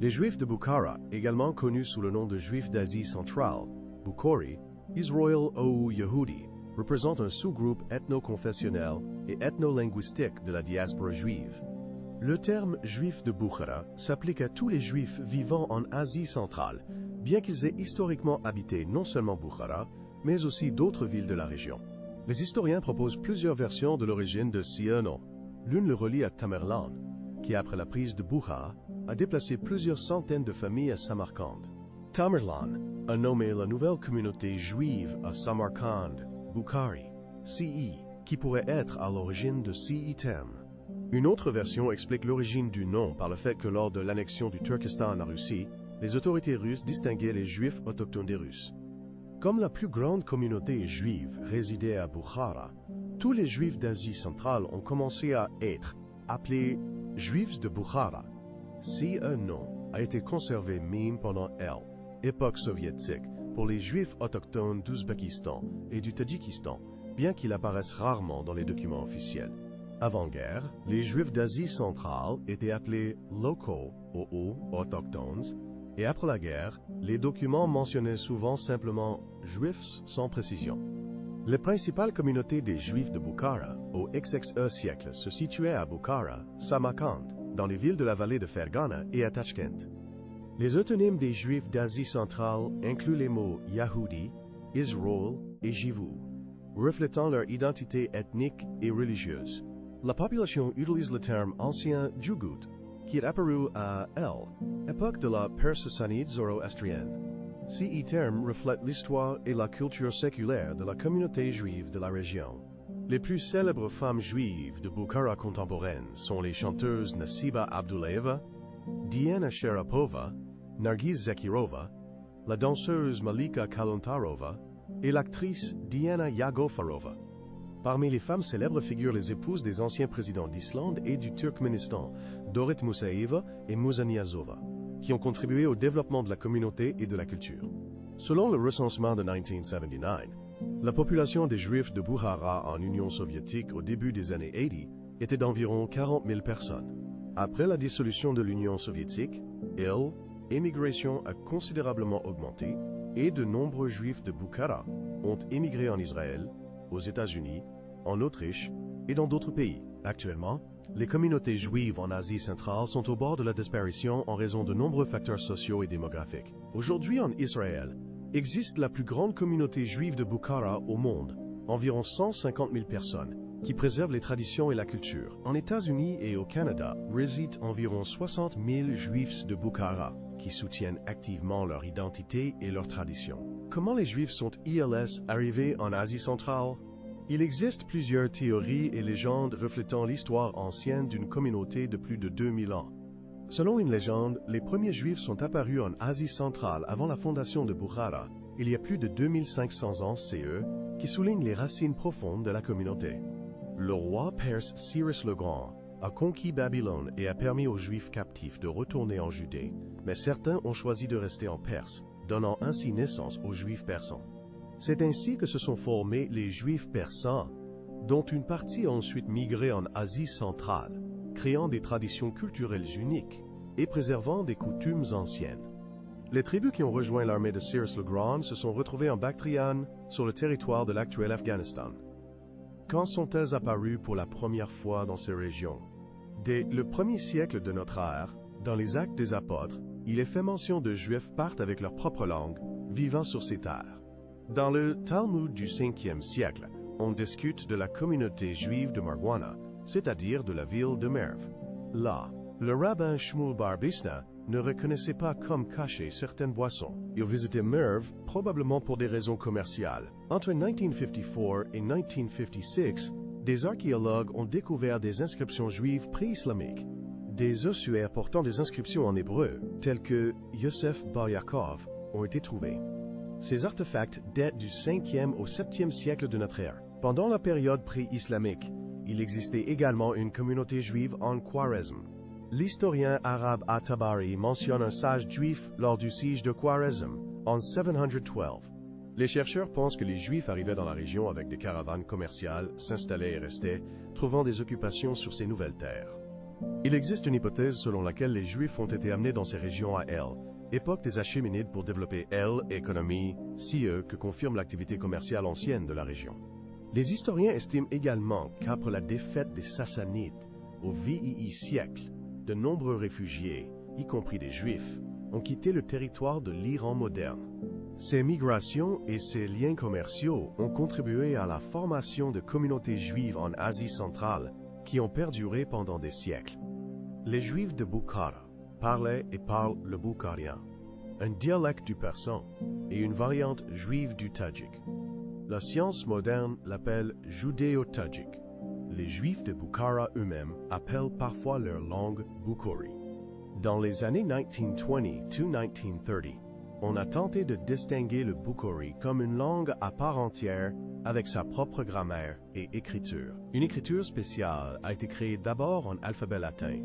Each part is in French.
Les Juifs de Bukhara, également connus sous le nom de Juifs d'Asie centrale, Bukhari, Israel ou Yehudi, représentent un sous-groupe ethno-confessionnel et ethno-linguistique de la diaspora juive. Le terme « Juif de Bukhara » s'applique à tous les Juifs vivant en Asie centrale, bien qu'ils aient historiquement habité non seulement Bukhara, mais aussi d'autres villes de la région. Les historiens proposent plusieurs versions de l'origine de ce nom. L'une le relie à Tamerlan, qui après la prise de Bukhara, a déplacé plusieurs centaines de familles à Samarcande. Tamerlan a nommé la nouvelle communauté juive à Samarcande, Bukhari, CI, qui pourrait être à l'origine de CI-Tem. Une autre version explique l'origine du nom par le fait que lors de l'annexion du Turkestan à la Russie, les autorités russes distinguaient les Juifs autochtones des Russes. Comme la plus grande communauté juive résidait à Bukhara, tous les Juifs d'Asie centrale ont commencé à être appelés Juifs de Bukhara. Si un nom a été conservé même pendant l'époque soviétique pour les Juifs autochtones d'Ouzbékistan et du Tadjikistan, bien qu'il apparaisse rarement dans les documents officiels. Avant-guerre, les Juifs d'Asie centrale étaient appelés locaux ou autochtones, et après la guerre, les documents mentionnaient souvent simplement Juifs sans précision. Les principales communautés des Juifs de Bukhara au XXe siècle se situaient à Bukhara, Samarcande, dans les villes de la vallée de Fergana et à Tachkent. Les euthonymes des Juifs d'Asie centrale incluent les mots Yahudi, Israël et Jivu, reflétant leur identité ethnique et religieuse. La population utilise le terme ancien Jugut, qui est apparu à époque de la Perse sassanide zoroastrienne. Ce terme reflète l'histoire et la culture séculaire de la communauté juive de la région. Les plus célèbres femmes juives de Bukhara contemporaine sont les chanteuses Nasiba Abdullayeva, Diana Sharapova, Nargiz Zakirova, la danseuse Malika Kalontarova et l'actrice Diana Yagofarova. Parmi les femmes célèbres figurent les épouses des anciens présidents d'Islande et du Turkménistan, Dorit Musaeva et Musa Niyazova, qui ont contribué au développement de la communauté et de la culture. Selon le recensement de 1979, la population des Juifs de Bukhara en Union soviétique au début des années 80 était d'environ 40 000 personnes. Après la dissolution de l'Union soviétique, l'émigration a considérablement augmenté et de nombreux Juifs de Bukhara ont émigré en Israël, aux États-Unis, en Autriche et dans d'autres pays. Actuellement, les communautés juives en Asie centrale sont au bord de la disparition en raison de nombreux facteurs sociaux et démographiques. Aujourd'hui en Israël, existe la plus grande communauté juive de Bukhara au monde, environ 150 000 personnes, qui préservent les traditions et la culture. En États-Unis et au Canada, résident environ 60 000 Juifs de Bukhara, qui soutiennent activement leur identité et leurs traditions. Comment les Juifs sont-ils arrivés en Asie centrale? Il existe plusieurs théories et légendes reflétant l'histoire ancienne d'une communauté de plus de 2000 ans. Selon une légende, les premiers Juifs sont apparus en Asie centrale avant la fondation de Bukhara, il y a plus de 2500 ans CE, qui soulignent les racines profondes de la communauté. Le roi perse Cyrus le Grand a conquis Babylone et a permis aux Juifs captifs de retourner en Judée, mais certains ont choisi de rester en Perse, donnant ainsi naissance aux Juifs persans. C'est ainsi que se sont formés les Juifs persans, dont une partie a ensuite migré en Asie centrale, créant des traditions culturelles uniques et préservant des coutumes anciennes. Les tribus qui ont rejoint l'armée de Cyrus le Grand se sont retrouvées en Bactriane, sur le territoire de l'actuel Afghanistan. Quand sont-elles apparues pour la première fois dans ces régions? Dès le 1er siècle de notre ère, dans les Actes des Apôtres, il est fait mention de Juifs partent avec leur propre langue, vivant sur ces terres. Dans le Talmud du 5e siècle, on discute de la communauté juive de Marwana, c'est-à-dire de la ville de Merv. Là, le rabbin Shmuel bar Bisna ne reconnaissait pas comme cachées certaines boissons. Il visitait Merv probablement pour des raisons commerciales. Entre 1954 et 1956, des archéologues ont découvert des inscriptions juives pré-islamiques. Des ossuaires portant des inscriptions en hébreu, tels que Yosef bar Yaakov, ont été trouvés. Ces artefacts datent du 5e au 7e siècle de notre ère. Pendant la période pré-islamique, il existait également une communauté juive en Khwarezm. L'historien arabe At-Tabari mentionne un sage juif lors du siège de Khwarezm en 712. Les chercheurs pensent que les Juifs arrivaient dans la région avec des caravanes commerciales, s'installaient et restaient, trouvant des occupations sur ces nouvelles terres. Il existe une hypothèse selon laquelle les Juifs ont été amenés dans ces régions à El, époque des Achéménides pour développer El, économie, CE, que confirme l'activité commerciale ancienne de la région. Les historiens estiment également qu'après la défaite des Sassanides au VII siècle, de nombreux réfugiés, y compris des Juifs, ont quitté le territoire de l'Iran moderne. Ces migrations et ces liens commerciaux ont contribué à la formation de communautés juives en Asie centrale qui ont perduré pendant des siècles. Les Juifs de Bukhara parlaient et parlent le boukharien, un dialecte du persan et une variante juive du tadjik. La science moderne l'appelle judéo-tadjik. Les Juifs de Bukhara eux-mêmes appellent parfois leur langue Bukhari. Dans les années 1920-1930, on a tenté de distinguer le Bukhari comme une langue à part entière avec sa propre grammaire et écriture. Une écriture spéciale a été créée d'abord en alphabet latin,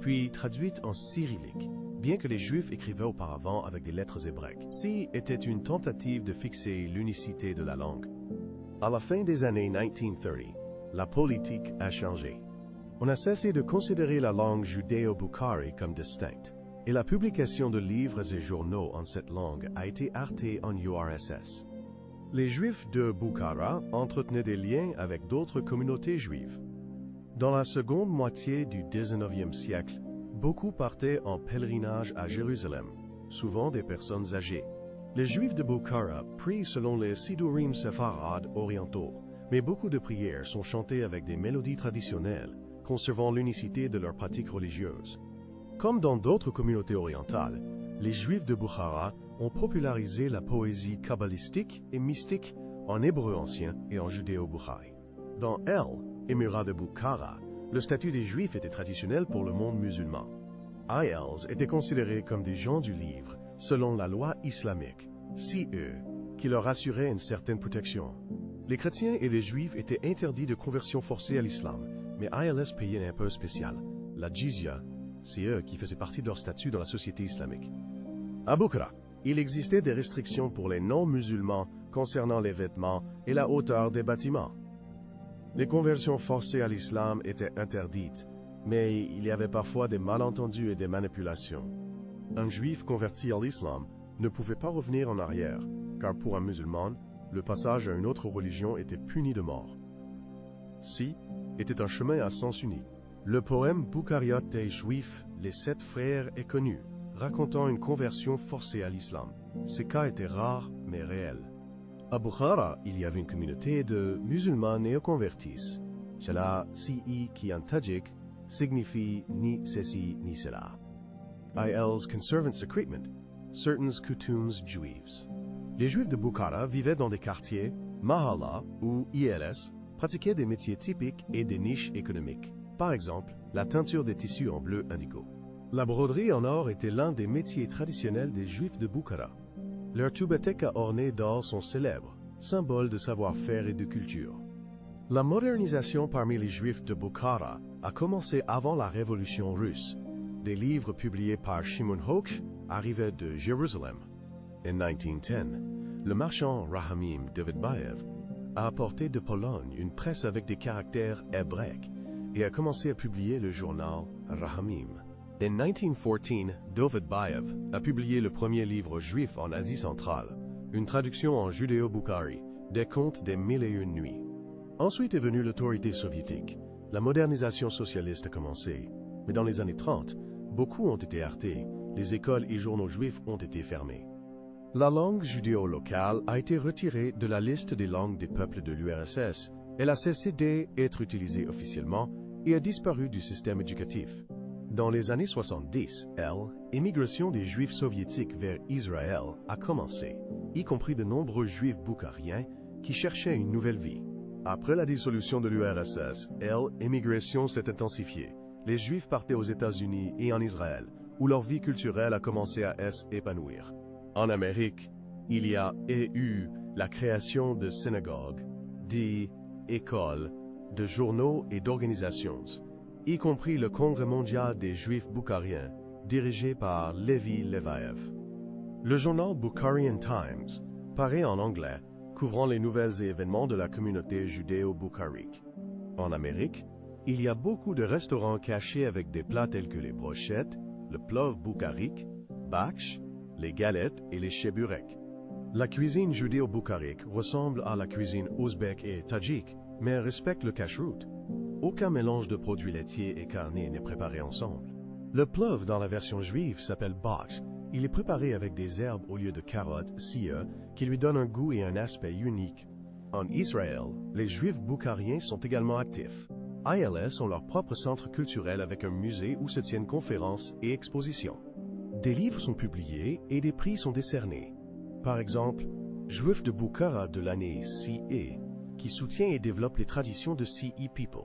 puis traduite en cyrillique, bien que les Juifs écrivaient auparavant avec des lettres hébraïques. Ceci était une tentative de fixer l'unicité de la langue. À la fin des années 1930, la politique a changé. On a cessé de considérer la langue judéo-bukhari comme distincte, et la publication de livres et journaux en cette langue a été arrêtée en URSS. Les Juifs de Bukhara entretenaient des liens avec d'autres communautés juives. Dans la seconde moitié du XIXe siècle, beaucoup partaient en pèlerinage à Jérusalem, souvent des personnes âgées. Les Juifs de Bukhara prient selon les Sidurim séfarades orientaux, mais beaucoup de prières sont chantées avec des mélodies traditionnelles, conservant l'unicité de leurs pratiques religieuses. Comme dans d'autres communautés orientales, les Juifs de Bukhara ont popularisé la poésie kabbalistique et mystique en hébreu ancien et en judéo-bukhari. Dans El, émirat de Bukhara, le statut des Juifs était traditionnel pour le monde musulman. Aïels étaient considérés comme des gens du livre, selon la loi islamique, CE, qui leur assurait une certaine protection. Les chrétiens et les Juifs étaient interdits de conversion forcée à l'islam, mais ALS payait un impôt spécial, la jizya, CE, qui faisait partie de leur statut dans la société islamique. À Bukhara, il existait des restrictions pour les non-musulmans concernant les vêtements et la hauteur des bâtiments. Les conversions forcées à l'islam étaient interdites, mais il y avait parfois des malentendus et des manipulations. Un juif converti à l'islam ne pouvait pas revenir en arrière, car pour un musulman, le passage à une autre religion était puni de mort. Ci était un chemin à sens unique. Le poème Boukhariot des Juifs, les 7 frères, est connu, racontant une conversion forcée à l'islam. Ces cas étaient rares, mais réels. À Bukhara, il y avait une communauté de musulmans néoconvertis. Cela, ci qui en tadjik, signifie ni ceci ni cela. IL's Conservant Secretement, certaines coutumes juives. Les Juifs de Bukhara vivaient dans des quartiers, mahalla ou ILS, pratiquaient des métiers typiques et des niches économiques. Par exemple, la teinture des tissus en bleu indigo. La broderie en or était l'un des métiers traditionnels des Juifs de Bukhara. Leurs tubateka ornées d'or sont célèbres, symboles de savoir-faire et de culture. La modernisation parmi les Juifs de Bukhara a commencé avant la Révolution russe. Des livres publiés par Shimon Hoch arrivaient de Jérusalem. En 1910, le marchand Rahamim Davidbaev a apporté de Pologne une presse avec des caractères hébraïques et a commencé à publier le journal Rahamim. En 1914, Davidbaev a publié le premier livre juif en Asie centrale, une traduction en judéo-bukhari, des contes des Mille et une nuits. Ensuite est venue l'autorité soviétique. La modernisation socialiste a commencé, mais dans les années 30, beaucoup ont été arrêtés, les écoles et journaux juifs ont été fermés. La langue judéo-locale a été retirée de la liste des langues des peuples de l'URSS. Elle a cessé d'être utilisée officiellement et a disparu du système éducatif. Dans les années 70, l'émigration des Juifs soviétiques vers Israël a commencé, y compris de nombreux Juifs boukhariens qui cherchaient une nouvelle vie. Après la dissolution de l'URSS, l'émigration s'est intensifiée. Les Juifs partaient aux États-Unis et en Israël, où leur vie culturelle a commencé à s'épanouir. En Amérique, il y a eu la création de synagogues, d'écoles, de journaux et d'organisations, y compris le Congrès mondial des Juifs boukhariens, dirigé par Levi Levaev. Le journal Bukharian Times paraît en anglais, couvrant les nouvelles et événements de la communauté judéo-bukharique. En Amérique, il y a beaucoup de restaurants cachés avec des plats tels que les brochettes, le plov boukharique, baksh, les galettes et les cheburek. La cuisine judéo-boukharique ressemble à la cuisine ouzbek et tadjik, mais elle respecte le kashrut. Aucun mélange de produits laitiers et carnés n'est préparé ensemble. Le plov dans la version juive s'appelle baksh. Il est préparé avec des herbes au lieu de carottes, sia, qui lui donnent un goût et un aspect unique. En Israël, les Juifs boukhariens sont également actifs. ILS ont leur propre centre culturel avec un musée où se tiennent conférences et expositions. Des livres sont publiés et des prix sont décernés. Par exemple, Juif de Bukhara de l'année CE, qui soutient et développe les traditions de CE People.